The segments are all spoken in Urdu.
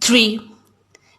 3।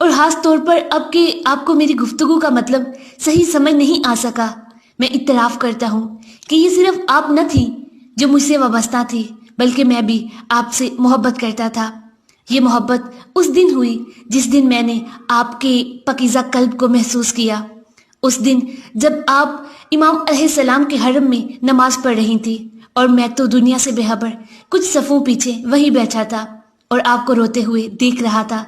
اور خاص طور پر اب کہ آپ کو میری گفتگو کا مطلب صحیح سمجھ نہیں آ سکا، میں اعتراف کرتا ہوں کہ یہ صرف آپ نہ تھی جو مجھ سے وابستہ تھی، بلکہ میں بھی آپ سے محبت کرتا تھا۔ یہ محبت اس دن ہوئی جس دن میں نے آپ کے پاکیزہ قلب کو محسوس کیا، اس دن جب آپ امام علیہ السلام کے حرم میں نماز پڑھ رہی تھی اور میں تو دنیا سے بے خبر کچھ صفوں پیچھے وہیں بیٹھا تھا اور آپ کو روتے ہوئے دیکھ رہا تھا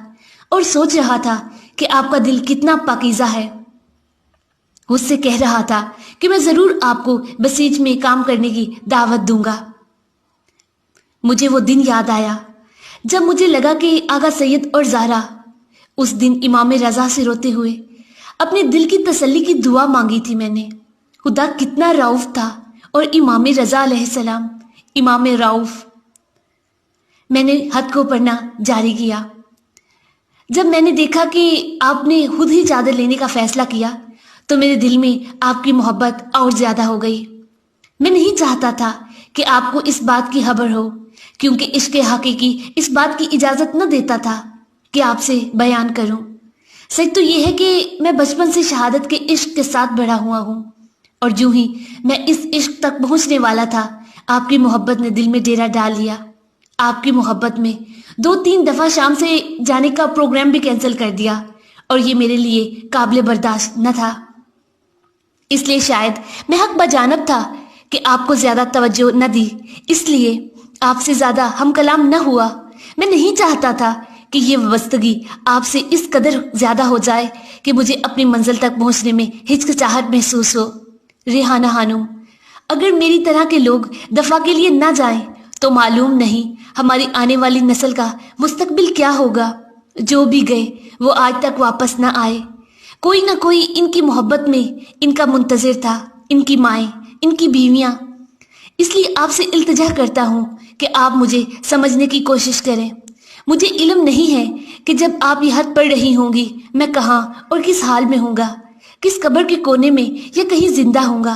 اور سوچ رہا تھا کہ آپ کا دل کتنا پاکیزہ ہے۔ اس سے کہہ رہا تھا کہ میں ضرور آپ کو بسیج میں کام کرنے کی دعوت دوں گا۔ مجھے وہ دن یاد آیا جب مجھے لگا کہ آغا سید اور زہرا اس دن امام رضا سے روتے ہوئے اپنے دل کی تسلی کی دعا مانگی تھی۔ میں نے خدا کتنا رعوف تھا، اور امام رضا علیہ السلام امام رعوف۔ میں نے خط کو پڑھنا جاری کیا۔ جب میں نے دیکھا کہ آپ نے خود ہی چادر لینے کا فیصلہ کیا تو میرے دل میں آپ کی محبت اور زیادہ ہو گئی۔ میں نہیں چاہتا تھا کہ آپ کو اس بات کی خبر ہو، کیونکہ عشق حقیقی اس بات کی اجازت نہ دیتا تھا کہ آپ سے بیان کروں۔ سچ تو یہ ہے کہ میں بچپن سے شہادت کے عشق کے ساتھ بڑھا ہوا ہوں، اور جو ہی میں اس عشق تک پہنچنے والا تھا آپ کی محبت نے دل میں ڈیرا ڈال لیا۔ آپ کی محبت میں 2-3 دفعہ شام سے جانے کا پروگرام بھی کینسل کر دیا، اور یہ میرے لیے قابل برداشت نہ تھا۔ اس لیے شاید میں حق بجانب تھا کہ آپ کو زیادہ توجہ نہ دی، اس لیے آپ سے زیادہ ہم کلام نہ ہوا۔ میں نہیں چاہتا تھا کہ یہ وابستگی آپ سے اس قدر زیادہ ہو جائے کہ مجھے اپنی منزل تک پہنچنے میں ہچکچاہٹ محسوس ہو۔ ریحانہ خانم، اگر میری طرح کے لوگ دفاع کے لیے نہ جائیں تو معلوم نہیں ہماری آنے والی نسل کا مستقبل کیا ہوگا۔ جو بھی گئے وہ آج تک واپس نہ آئے۔ کوئی نہ کوئی ان کی محبت میں ان کا منتظر تھا، ان کی مائیں، ان کی بیویاں۔ اس لیے آپ سے التجا کرتا ہوں کہ آپ مجھے سمجھنے کی کوشش کریں۔ مجھے علم نہیں ہے کہ جب آپ یہ خط پڑھ رہی ہوں گی میں کہاں اور کس حال میں ہوں گا، کس قبر کے کونے میں یا کہیں زندہ ہوں گا،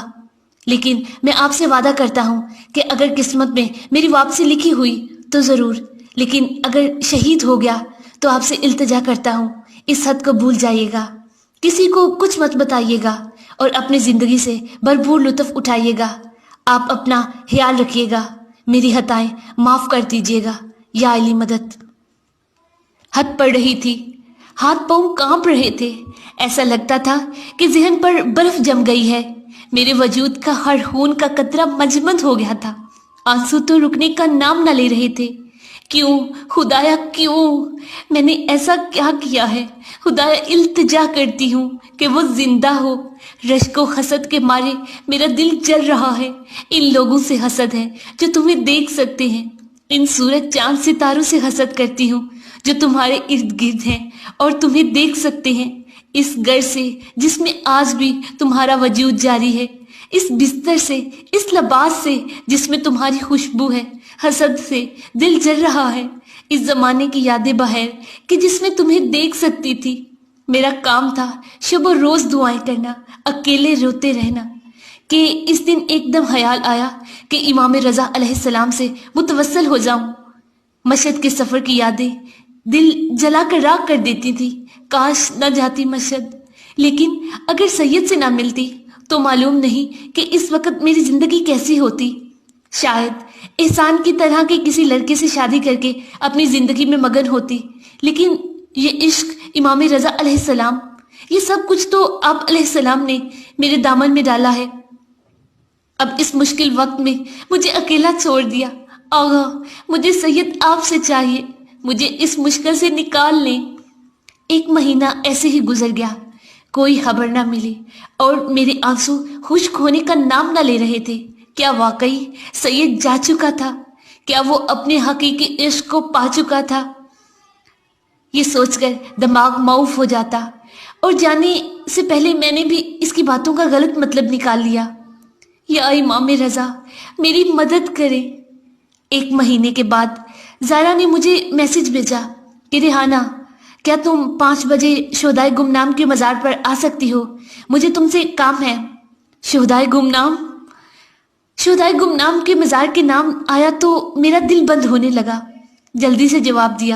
لیکن میں آپ سے وعدہ کرتا ہوں کہ اگر قسمت میں میری واپسی لکھی ہوئی تو ضرور، لیکن اگر شہید ہو گیا تو آپ سے التجا کرتا ہوں اس خط کو بھول جائیے گا، کسی کو کچھ مت بتائیے گا، اور اپنی زندگی سے بھرپور لطف اٹھائیے گا۔ آپ اپنا خیال رکھیے گا، میری خطائیں معاف کر دیجیے گا، یا علی مدد۔ خط پڑھ رہی تھی، ہاتھ پاؤں کانپ رہے تھے، ایسا لگتا تھا کہ ذہن پر برف جم گئی ہے۔ میرے وجود کا ہر خون کا قطرہ مجمد ہو گیا تھا، آنسو تو رکنے کا نام نہ لے رہے تھے۔ کیوں خدایا کیوں؟ میں نے ایسا کیا کیا ہے؟ خدایا التجا کرتی ہوں کہ وہ زندہ ہو۔ رشک و حسد کے مارے میرا دل جل رہا ہے۔ ان لوگوں سے حسد ہے جو تمہیں دیکھ سکتے ہیں، ان سورج چاند ستاروں سے حسد کرتی ہوں جو تمہارے ارد گرد ہیں اور تمہیں دیکھ سکتے ہیں، اس گھر سے جس میں آج بھی تمہارا وجود جاری ہے، اس بستر سے، اس لباس سے جس میں تمہاری خوشبو ہے۔ حسد سے دل جل رہا ہے، اس زمانے کی یادیں بہر کہ جس میں تمہیں دیکھ سکتی تھی۔ میرا کام تھا شب و روز دعائیں کرنا، اکیلے روتے رہنا، کہ اس دن ایک دم خیال آیا کہ امام رضا علیہ السلام سے متوسل ہو جاؤں۔ مشہد کے سفر کی یادیں دل جلا کر راکھ کر دیتی تھی۔ کاش نہ جاتی مشہد، لیکن اگر سید سے نہ ملتی تو معلوم نہیں کہ اس وقت میری زندگی کیسی ہوتی۔ شاید احسان کی طرح کے کسی لڑکے سے شادی کر کے اپنی زندگی میں مگن ہوتی، لیکن یہ عشق، امام رضا علیہ السلام، یہ سب کچھ تو آپ علیہ السلام نے میرے دامن میں ڈالا ہے۔ اب اس مشکل وقت میں مجھے اکیلا چھوڑ دیا۔ آغا، مجھے سید آپ سے چاہیے، مجھے اس مشکل سے نکال لیں۔ 1 مہینہ ایسے ہی گزر گیا، کوئی خبر نہ ملی، اور میرے آنسو خشک ہونے کا نام نہ لے رہے تھے۔ کیا واقعی سید جا چکا تھا؟ کیا وہ اپنے حقیقی عشق کو پا چکا تھا؟ یہ سوچ کر دماغ معوف ہو جاتا، اور جانے سے پہلے میں نے بھی اس کی باتوں کا غلط مطلب نکال لیا۔ یا امام رضا، میری مدد کرے۔ 1 مہینے کے بعد زائرہ نے مجھے میسج بھیجا کہ ریحانہ، کیا تم 5 بجے شہدائے گمنام کے مزار پر آ سکتی ہو؟ مجھے تم سے کام ہے۔ شہدائے گمنام؟ شہدائے گمنام کے مزار کے نام آیا تو میرا دل بند ہونے لگا۔ جلدی سے جواب دیا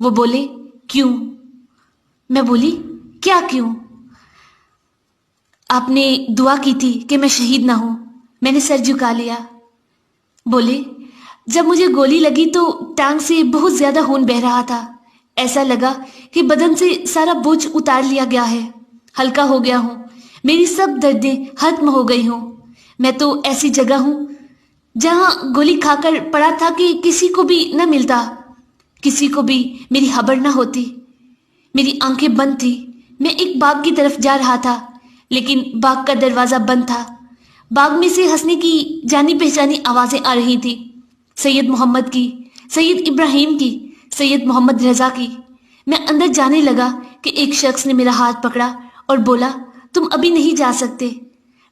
وہ بولے کیوں؟ میں بولی کیا کیوں؟ آپ نے دعا کی تھی کہ میں شہید نہ ہوں۔ میں نے سر جھکا لیا۔ بولے جب مجھے گولی لگی تو ٹانگ سے بہت زیادہ خون بہہ رہا تھا، ایسا لگا کہ بدن سے سارا بوجھ اتار لیا گیا ہے، ہلکا ہو گیا ہوں، میری سب دردیں ختم ہو گئی ہوں۔ میں تو ایسی جگہ ہوں جہاں گولی کھا کر پڑا تھا کہ کسی کو بھی نہ ملتا، کسی کو بھی میری خبر نہ ہوتی۔ میری آنکھیں بند تھی، میں ایک باغ کی طرف جا رہا تھا، لیکن باغ کا دروازہ بند تھا۔ باغ میں سے ہنسنے کی جانی پہچانی آوازیں آ رہی تھی، سید محمد کی، سید ابراہیم کی، سید محمد رضا کی۔ میں اندر جانے لگا کہ ایک شخص نے میرا ہاتھ پکڑا اور بولا تم ابھی نہیں جا سکتے۔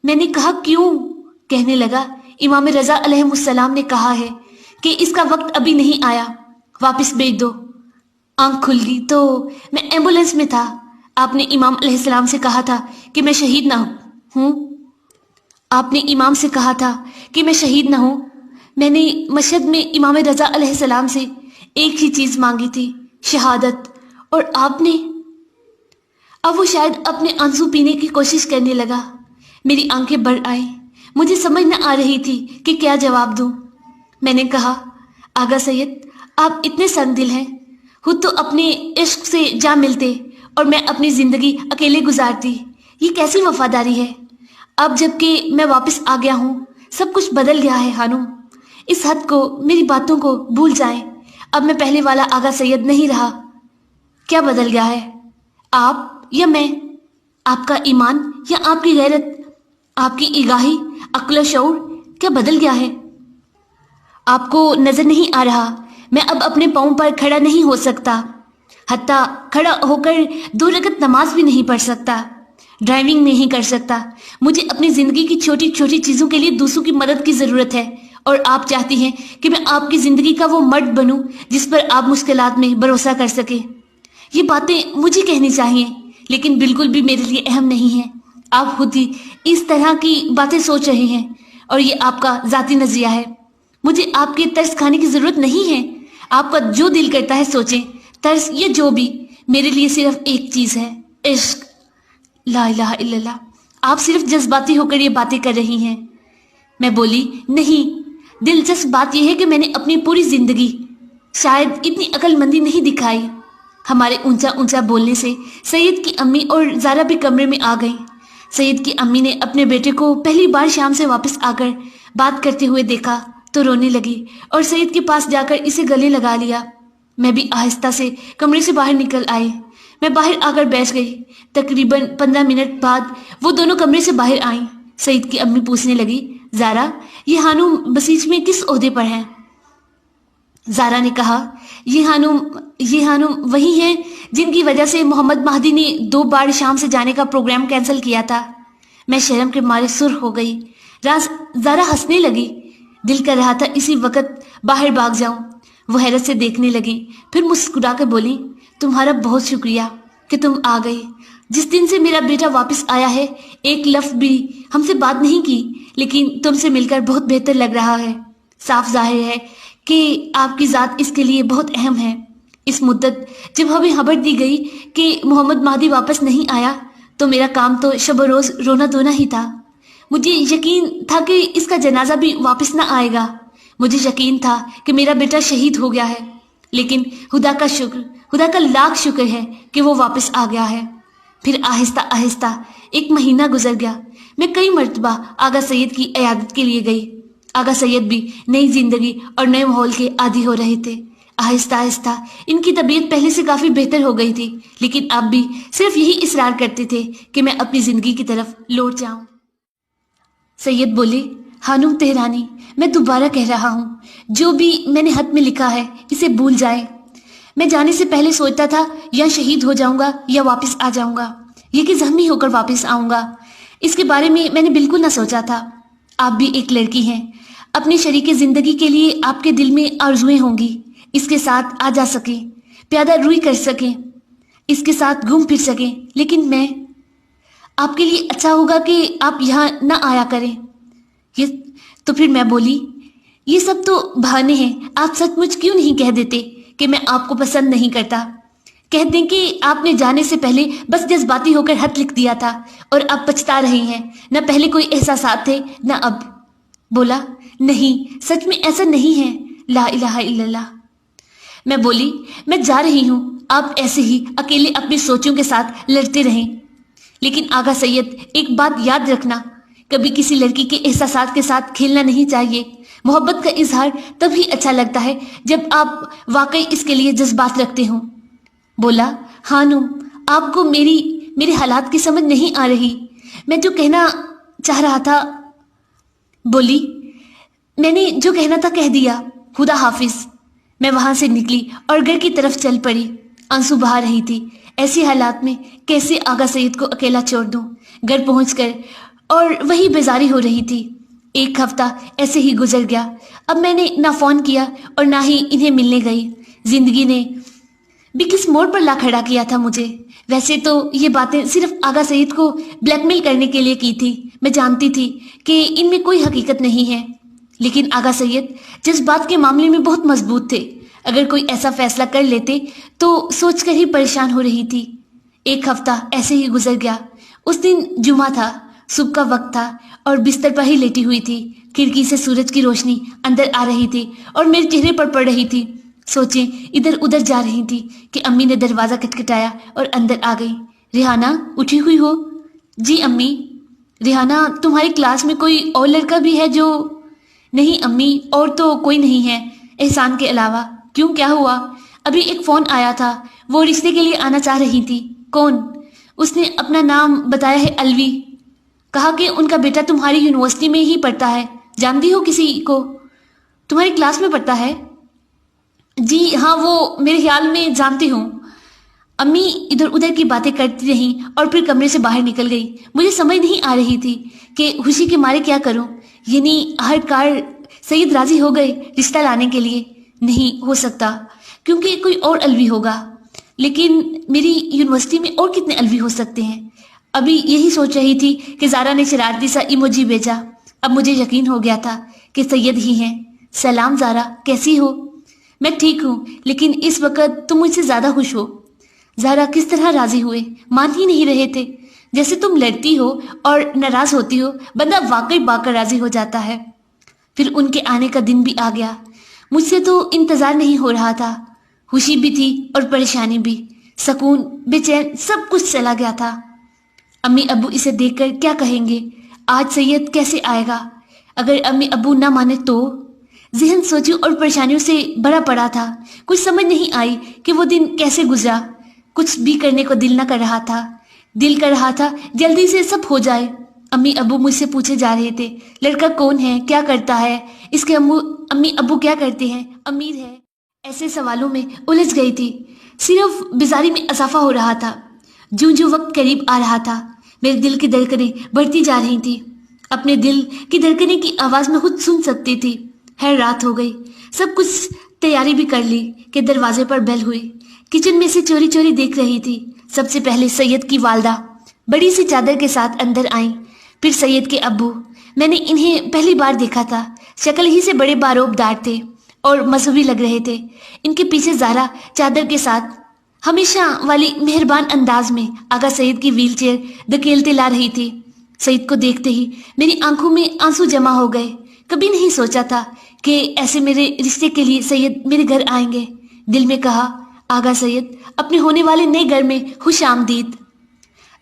میں نے کہا کیوں؟ کہنے لگا امام رضا علیہ السلام نے کہا ہے کہ اس کا وقت ابھی نہیں آیا، واپس بھیج دو۔ آنکھ کھل گئی تو میں ایمبولینس میں تھا۔ آپ نے امام علیہ السلام سے کہا تھا کہ میں شہید نہ ہوں۔ آپ نے امام سے کہا تھا کہ میں شہید نہ ہوں۔ میں نے مشہد میں امام رضا علیہ السلام سے ایک ہی چیز مانگی تھی، شہادت، اور آپ نے… اب وہ شاید اپنے آنسو پینے کی کوشش کرنے لگا۔ میری آنکھیں بھر آئیں، مجھے سمجھ نہ آ رہی تھی کہ کیا جواب دوں۔ میں نے کہا آغا سید آپ اتنے سنگ دل ہیں، خود تو اپنے عشق سے جا ملتے اور میں اپنی زندگی اکیلے گزارتی، یہ کیسی وفاداری ہے؟ اب جب کہ میں واپس آ گیا ہوں سب کچھ بدل گیا ہے خانم، اس حد کو، میری باتوں کو بھول جائیں۔ اب میں پہلے والا آغا سید نہیں رہا۔ کیا بدل گیا ہے؟ آپ یا میں؟ آپ کا ایمان یا آپ کی غیرت؟ آپ کی آگاہی، عقل و شعور کیا بدل گیا ہے؟ آپ کو نظر نہیں آ رہا میں اب اپنے پاؤں پر کھڑا نہیں ہو سکتا، حتیٰ کھڑا ہو کر 2 رکعت نماز بھی نہیں پڑھ سکتا، ڈرائیونگ نہیں کر سکتا۔ مجھے اپنی زندگی کی چھوٹی چھوٹی چیزوں کے لیے دوسروں کی مدد کی ضرورت ہے، اور آپ چاہتی ہیں کہ میں آپ کی زندگی کا وہ مرد بنوں جس پر آپ مشکلات میں بھروسہ کر سکیں۔ یہ باتیں مجھے کہنی چاہیے، لیکن بالکل بھی میرے لیے اہم نہیں ہیں۔ آپ خود ہی اس طرح کی باتیں سوچ رہے ہیں، اور یہ آپ کا ذاتی نظریہ ہے۔ مجھے آپ کے ترس کھانے کی ضرورت نہیں ہے۔ آپ کا جو دل کرتا ہے سوچیں، ترس یا جو بھی، میرے لیے صرف ایک چیز ہے، عشق۔ لا الہ الا اللہ، آپ صرف جذباتی ہو کر یہ باتیں کر رہی ہیں۔ میں بولی نہیں، دلچسپ بات یہ ہے کہ میں نے اپنی پوری زندگی شاید اتنی عقل مندی نہیں دکھائی۔ ہمارے اونچا اونچا بولنے سے سید کی امی اور زارا بھی کمرے میں آ گئیں۔ سید کی امی نے اپنے بیٹے کو پہلی بار شام سے واپس آ کر بات کرتے ہوئے دیکھا تو رونے لگی اور سید کے پاس جا کر اسے گلے لگا لیا۔ میں بھی آہستہ سے کمرے سے باہر نکل آئی۔ میں باہر آ کر بیٹھ گئی۔ تقریباً 15 منٹ بعد وہ دونوں کمرے سے باہر آئیں۔ سید کی امی پوچھنے لگی زارا یہ خانم بسیج میں کس عہدے پر ہیں؟ زارا نے کہا یہ خانم وہی ہیں جن کی وجہ سے محمد مہدی نے 2 بار شام سے جانے کا پروگرام کینسل کیا تھا۔ میں شرم کے مارے سرخ ہو گئی۔ زارا ہنسنے لگی۔ دل کر رہا تھا اسی وقت باہر بھاگ جاؤں۔ وہ حیرت سے دیکھنے لگی، پھر مسکرا کر بولی تمہارا بہت شکریہ کہ تم آ گئی۔ جس دن سے میرا بیٹا واپس آیا ہے ایک لفظ بھی ہم سے بات نہیں کی، لیکن تم سے مل کر بہت بہتر لگ رہا ہے۔ صاف ظاہر ہے کہ آپ کی ذات اس کے لیے بہت اہم ہے۔ اس مدت جب ہمیں خبر دی گئی کہ محمد مہدی واپس نہیں آیا تو میرا کام تو شب و روز رونا دھونا ہی تھا۔ مجھے یقین تھا کہ اس کا جنازہ بھی واپس نہ آئے گا۔ مجھے یقین تھا کہ میرا بیٹا شہید ہو گیا ہے، لیکن خدا کا شکر، خدا کا لاکھ شکر ہے کہ وہ واپس آ گیا ہے۔ پھر آہستہ آہستہ 1 مہینہ گزر گیا۔ میں کئی مرتبہ آغا سید کی عیادت کے لیے گئی۔ آغا سید بھی نئی زندگی اور نئے ماحول کے عادی ہو رہے تھے۔ آہستہ آہستہ ان کی طبیعت پہلے سے کافی بہتر ہو گئی تھی، لیکن اب بھی صرف یہی اصرار کرتے تھے کہ میں اپنی زندگی کی طرف لوٹ جاؤں۔ سید بولے خانم تہرانی میں دوبارہ کہہ رہا ہوں، جو بھی میں نے خط میں لکھا ہے اسے بھول جائیں۔ میں جانے سے پہلے سوچتا تھا یا شہید ہو جاؤں گا یا واپس آ جاؤں گا، یہ کہ زخمی ہو کر واپس آؤں گا، اس کے بارے میں نے بالکل نہ سوچا تھا۔ آپ بھی ایک لڑکی ہیں، اپنے شریک زندگی کے لیے آپ کے دل میں آرزویں ہوں گی، اس کے ساتھ آ جا سکیں، پیادہ روی کر سکیں، اس کے ساتھ گھوم پھر سکیں، لیکن میں… آپ کے لیے اچھا ہوگا کہ آپ یہاں نہ آیا کریں۔ تو پھر میں بولی یہ سب تو بہانے ہیں، آپ سچ مچ کیوں نہیں کہہ دیتے کہ میں آپ کو پسند نہیں کرتا. کہہ دیں کہ آپ نے جانے سے پہلے بس جذباتی ہو کر خط لکھ دیا تھا اور اب پچھتا رہی ہیں. نہ پہلے کوئی احساسات تھے نہ اب. بولا نہیں سچ میں ایسا نہیں ہے. لا الہ الا اللہ. میں بولی میں جا رہی ہوں. آپ ایسے ہی اکیلے اپنی سوچوں کے ساتھ لڑتے رہیں. لیکن آغا سید ایک بات یاد رکھنا, کبھی کسی لڑکی کے احساسات کے ساتھ کھیلنا نہیں چاہیے. محبت کا اظہار تب ہی اچھا لگتا ہے جب آپ واقعی اس کے لیے جذبات رکھتے ہوں. بولا ہانم آپ کو میرے حالات کی سمجھ نہیں آ رہی. میں جو کہنا چاہ رہا تھا. بولی میں نے جو کہنا تھا کہہ دیا. خدا حافظ. میں وہاں سے نکلی اور گھر کی طرف چل پڑی. آنسو بہا رہی تھی. ایسی حالات میں کیسے آغا سید کو اکیلا چھوڑ دوں. گھر پہنچ کر اور وہی بیزاری ہو رہی تھی. ایک ہفتہ ایسے ہی گزر گیا. اب میں نے نہ فون کیا اور نہ ہی انہیں ملنے گئی. زندگی نے بھی کس موڑ پر لا کھڑا کیا تھا مجھے. ویسے تو یہ باتیں صرف آغا سید کو بلیک میل کرنے کے لیے کی تھی. میں جانتی تھی کہ ان میں کوئی حقیقت نہیں ہے. لیکن آغا سید جذبات کے معاملے میں بہت مضبوط تھے. اگر کوئی ایسا فیصلہ کر لیتے تو سوچ کر ہی پریشان ہو رہی تھی. ایک ہفتہ ایسے ہی گزر گیا. اس دن جمعہ تھا. صبح کا وقت تھا اور بستر پر ہی لیٹی ہوئی تھی. کھڑکی سے سورج کی روشنی اندر آ رہی تھی اور میرے چہرے پر پڑ رہی تھی. سوچیں ادھر ادھر جا رہی تھی کہ امی نے دروازہ کھٹکھٹایا اور اندر آ گئی. ریحانہ اٹھی ہوئی ہو؟ جی امی. ریحانہ تمہاری کلاس میں کوئی اور لڑکا بھی ہے جو؟ نہیں امی اور تو کوئی نہیں ہے احسان کے علاوہ. کیوں کیا ہوا؟ ابھی ایک فون آیا تھا. وہ رشتے کے لیے آنا چاہ رہی تھی. کون؟ اس نے اپنا نام بتایا ہے الوی. کہا کہ ان کا بیٹا تمہاری یونیورسٹی میں ہی پڑھتا ہے. جانتی ہو کسی کو؟ تمہاری کلاس میں پڑھتا ہے؟ جی ہاں وہ میرے خیال میں جانتی ہوں. امی ادھر ادھر کی باتیں کرتی رہیں اور پھر کمرے سے باہر نکل گئی. مجھے سمجھ نہیں آ رہی تھی کہ خوشی کے مارے کیا کروں. یعنی ہر کار سید راضی ہو گئے رشتہ لانے کے لیے. نہیں ہو سکتا کیونکہ کوئی اور الوی ہوگا. لیکن میری یونیورسٹی میں اور کتنے الوی ہو سکتے ہیں؟ ابھی یہی سوچ رہی تھی کہ زارا نے شرارتی سا ایموجی بھیجا. اب مجھے یقین ہو گیا تھا کہ سید ہی ہیں. سلام زارا کیسی ہو؟ میں ٹھیک ہوں لیکن اس وقت تم مجھ سے زیادہ خوش ہو. زارا کس طرح راضی ہوئے؟ مان ہی نہیں رہے تھے. جیسے تم لڑتی ہو اور ناراض ہوتی ہو بندہ واقعی با کر راضی ہو جاتا ہے. پھر ان کے آنے کا دن بھی آ گیا. مجھ سے تو انتظار نہیں ہو رہا تھا. خوشی بھی تھی اور پریشانی بھی. سکون بے چین سب کچھ چلا گیا تھا. امی ابو اسے دیکھ کر کیا کہیں گے؟ آج سید کیسے آئے گا؟ اگر امی ابو نہ مانے تو؟ ذہن سوچوں اور پریشانیوں سے بھرا پڑا تھا. کچھ سمجھ نہیں آئی کہ وہ دن کیسے گزرا. کچھ بھی کرنے کو دل نہ کر رہا تھا. دل کر رہا تھا جلدی سے سب ہو جائے. امی ابو مجھ سے پوچھے جا رہے تھے لڑکا کون ہے, کیا کرتا ہے, اس کے امی ابو کیا کرتے ہیں, امیر ہے. ایسے سوالوں میں الجھ گئی تھی. صرف بیزاری میں اضافہ ہو رہا تھا. جوں جوں وقت قریب آ رہا تھا میرے دل کی دھڑکنیں بڑھتی جا رہی تھی. اپنے دل کی دھڑکنیں کی آواز میں خود سن سکتی تھی. خیر رات ہو گئی. سب کچھ تیاری بھی کر لی کہ دروازے پر بیل ہوئی. کچن میں سے چوری چوری دیکھ رہی تھی. سب سے پہلے سید کی والدہ بڑی سی چادر کے ساتھ اندر آئیں. پھر سید کے ابو. میں نے انہیں پہلی بار دیکھا تھا. شکل ہی سے بڑے باروب دار تھے اور مذہبی لگ رہے تھے. ان کے پیچھے زارا چادر کے ساتھ ہمیشہ والی مہربان انداز میں آغا سید کی ویل چیئر دھکیلتے لا رہی تھی. سید کو دیکھتے ہی میری آنکھوں میں آنسو جمع ہو گئے. کبھی نہیں سوچا تھا کہ ایسے میرے رشتے کے لیے سید میرے گھر آئیں گے. دل میں کہا آغا سید اپنے ہونے والے نئے گھر میں خوش آمدید.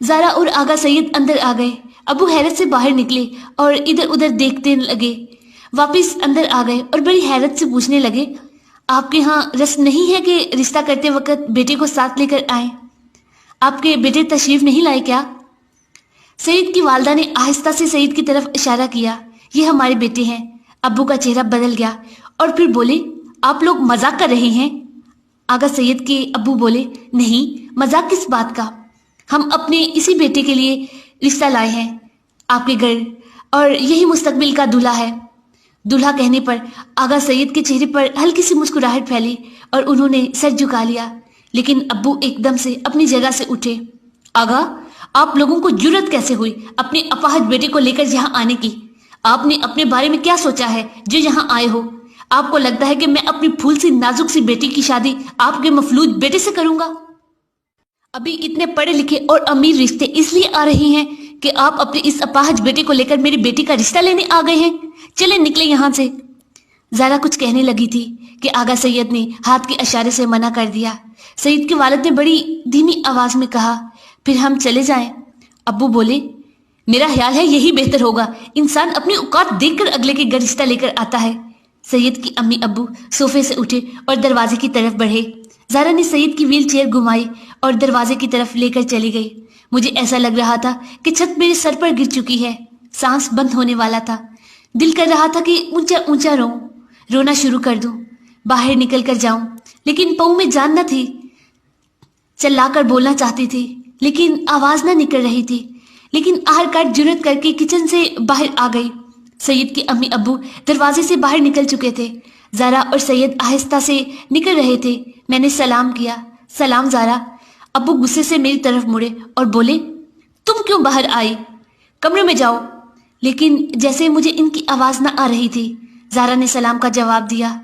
زارا اور آغا سید اندر آ گئے. ابو حیرت سے باہر نکلے اور ادھر ادھر دیکھتے لگے. واپس اندر آ گئے اور بڑی حیرت سے پوچھنے لگے آپ کے ہاں رسم نہیں ہے کہ رشتہ کرتے وقت بیٹے کو ساتھ لے کر آئیں؟ آپ کے بیٹے تشریف نہیں لائے کیا؟ سید کی والدہ نے آہستہ سے سید کی طرف اشارہ کیا. یہ ہمارے بیٹے ہیں. ابو کا چہرہ بدل گیا اور پھر بولے آپ لوگ مذاق کر رہے ہیں؟ آغا سید کے ابو بولے نہیں مذاق کس بات کا, ہم اپنے اسی بیٹے کے لیے رشتہ لائے ہیں آپ کے گھر اور یہی مستقبل کا دولہا ہے. دولہا کہنے پر آغا سید کے چہرے پر ہلکی سی مسکراہٹ پھیلی اور انہوں نے سر جھکا لیا. لیکن ابو ایک دم سے اپنی جگہ سے اٹھے. آغا آپ لوگوں کو جرأت کیسے ہوئی اپنے اپاہج بیٹے کو لے کر یہاں آنے کی؟ آپ نے اپنے بارے میں کیا سوچا ہے جو یہاں آئے ہو؟ آپ کو لگتا ہے کہ میں اپنی پھول سی نازک سی بیٹی کی شادی آپ کے مفلوج بیٹے سے کروں گا؟ ابھی اتنے پڑھے لکھے اور امیر رشتے اس لیے آ رہے ہیں کہ آپ اپنے اس اپاہج بیٹے کو لے کر میری بیٹی کا رشتہ لینے آ گئے ہیں؟ چلے نکلے یہاں سے۔ زارا کچھ کہنے لگی تھی کہ آغا سید نے ہاتھ کے اشارے سے منع کر دیا۔ سید کے والد نے بڑی دھیمی آواز میں کہا، پھر ہم چلے جائیں؟ ابو بولے، میرا خیال ہے یہی بہتر ہوگا، انسان اپنی اوقات دیکھ کر اگلے کے گھر رشتہ لے کر آتا ہے۔ سید کی امی ابو صوفے سے اٹھے اور دروازے کی طرف بڑھے۔ زارا نے سید کی ویل چیئر گھمائی اور دروازے کی طرف لے کر چلی گئی۔ مجھے ایسا لگ رہا تھا کہ چھت میرے سر پر گر چکی ہے، سانس بند ہونے والا تھا۔ دل کر رہا تھا کہ اونچا اونچا رونا شروع کر دوں، باہر نکل کر جاؤں، لیکن پاؤں میں جان نہ تھی۔ چلا کر بولنا چاہتی تھی لیکن آواز نہ نکل رہی تھی، لیکن آخرکار جرأت کر کے کچن سے باہر آ گئی۔ سید کے امی ابو دروازے سے باہر نکل چکے تھے۔ زارا اور سید آہستہ سے نکل رہے تھے۔ میں نے سلام کیا، سلام زارا۔ ابو غصے سے میری طرف مڑے اور بولے، تم کیوں باہر آئی؟ کمرے میں جاؤ۔ لیکن جیسے مجھے ان کی آواز نہ آ رہی تھی۔ زارا نے سلام کا جواب دیا،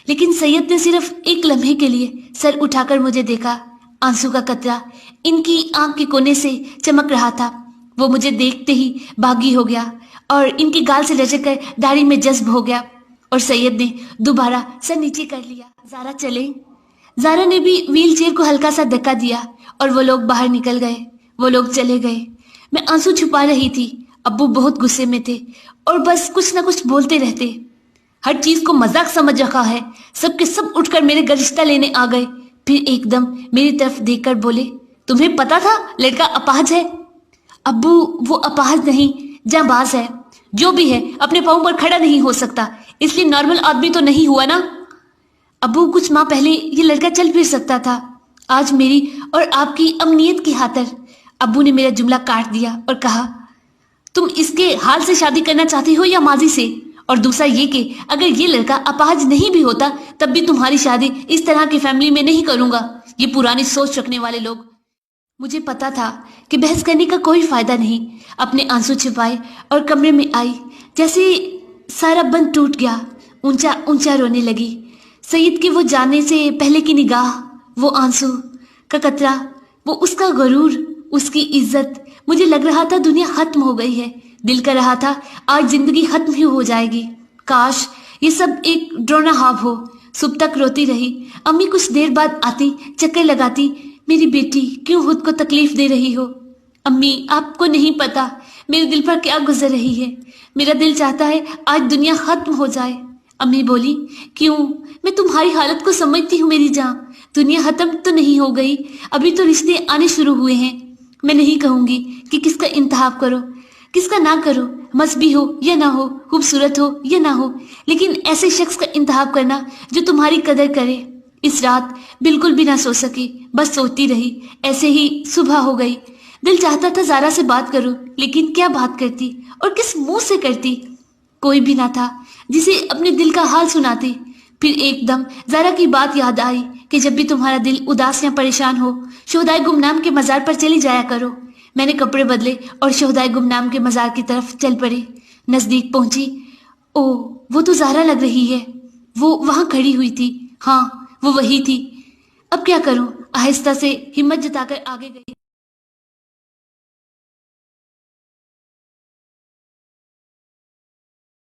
لیکن سید نے صرف ایک لمحے کے لیے سر اٹھا کر مجھے دیکھا۔ آنسو کا قطرہ ان کی آنکھ کے کونے سے چمک رہا تھا۔ وہ مجھے دیکھتے ہی باغی ہو گیا اور ان کی گال سے لچک کر داڑھی میں جذب ہو گیا، اور سید نے دوبارہ سر نیچے کر لیا۔ زارا چلے؟ زارا نے بھی ویل چیئر کو ہلکا سا دھکا دیا اور وہ لوگ باہر نکل گئے۔ وہ لوگ چلے گئے۔ میں آنسو چھپا رہی تھی۔ ابو بہت غصے میں تھے اور بس کچھ نہ کچھ بولتے رہتے۔ ہر چیز کو مذاق سمجھ رکھا ہے، سب کے سب اٹھ کر میرے گھر رشتہ لینے آ گئے۔ پھر ایک دم میری طرف دیکھ کر بولے، تمہیں پتا تھا لڑکا اپاہج ہے؟ ابو وہ اپاہج نہیں، جاں باز ہے، جو بھی ہے اپنے پاؤں پر کھڑا نہیں ہو سکتا، اس لیے نارمل آدمی تو نہیں ہوا نا؟ ابو کچھ ماہ پہلے یہ لڑکا چل پھر سکتا تھا، آج میری اور آپ کی امنیت کی خاطر۔ ابو نے میرا جملہ کاٹ دیا اور کہا، تم اس کے حال سے شادی کرنا چاہتی ہو یا ماضی سے؟ اور دوسرا یہ کہ اگر یہ لڑکا اپاہج نہیں بھی ہوتا تب بھی تمہاری شادی اس طرح کی فیملی میں نہیں کروں گا، یہ پرانی سوچ رکھنے والے لوگ۔ مجھے پتا تھا کہ بحث کرنے کا کوئی فائدہ نہیں۔ اپنے آنسو چھپائے اور کمرے میں آئی، جیسے سارا بند ٹوٹ گیا، اونچا اونچا رونے لگی۔ سید کے وہ جانے سے پہلے کی نگاہ، وہ آنسو کا قطرہ، وہ اس کا غرور، اس کی عزت، مجھے لگ رہا تھا دنیا ختم ہو گئی ہے۔ دل کر رہا تھا آج زندگی ختم ہی ہو جائے گی، کاش یہ سب ایک ڈرونا خواب ہو۔ صبح تک روتی رہی۔ امی کچھ دیر بعد آتی، چکر لگاتی، میری بیٹی کیوں خود کو تکلیف دے رہی ہو؟ امی آپ کو نہیں پتا میرے دل پر کیا گزر رہی ہے، میرا دل چاہتا ہے آج دنیا ختم ہو جائے۔ امی بولی، کیوں؟ میں تمہاری حالت کو سمجھتی ہوں میری جان، دنیا ختم تو نہیں ہو گئی، ابھی تو رشتے آنے شروع ہوئے ہیں۔ میں نہیں کہوں گی کہ کس کا انتخاب کرو، کس کا نہ کرو، مذہبی ہو یا نہ ہو، خوبصورت ہو یا نہ ہو، لیکن ایسے شخص کا انتخاب کرنا جو تمہاری قدر کرے۔ اس رات بالکل بھی نہ سو سکی، بس سوچتی رہی۔ ایسے ہی صبح ہو گئی۔ دل چاہتا تھا زارا سے بات کروں، لیکن کیا بات کرتی اور کس منہ سے کرتی؟ کوئی بھی نہ تھا جسے اپنے دل کا حال سناتی۔ پھر ایک دم زارا کی بات یاد آئی کہ جب بھی تمہارا دل اداس یا پریشان ہو، شہدائے گمنام کے مزار پر چلی جایا کرو۔ میں نے کپڑے بدلے اور شہدائے گمنام کے مزار کی طرف چل پڑی۔ نزدیک پہنچی، او وہ تو زارا لگ رہی ہے، وہ وہاں کھڑی ہوئی تھی۔ ہاں وہ وہی تھی۔ اب کیا کروں؟ آہستہ سے ہمت جتا کر آگے گئی۔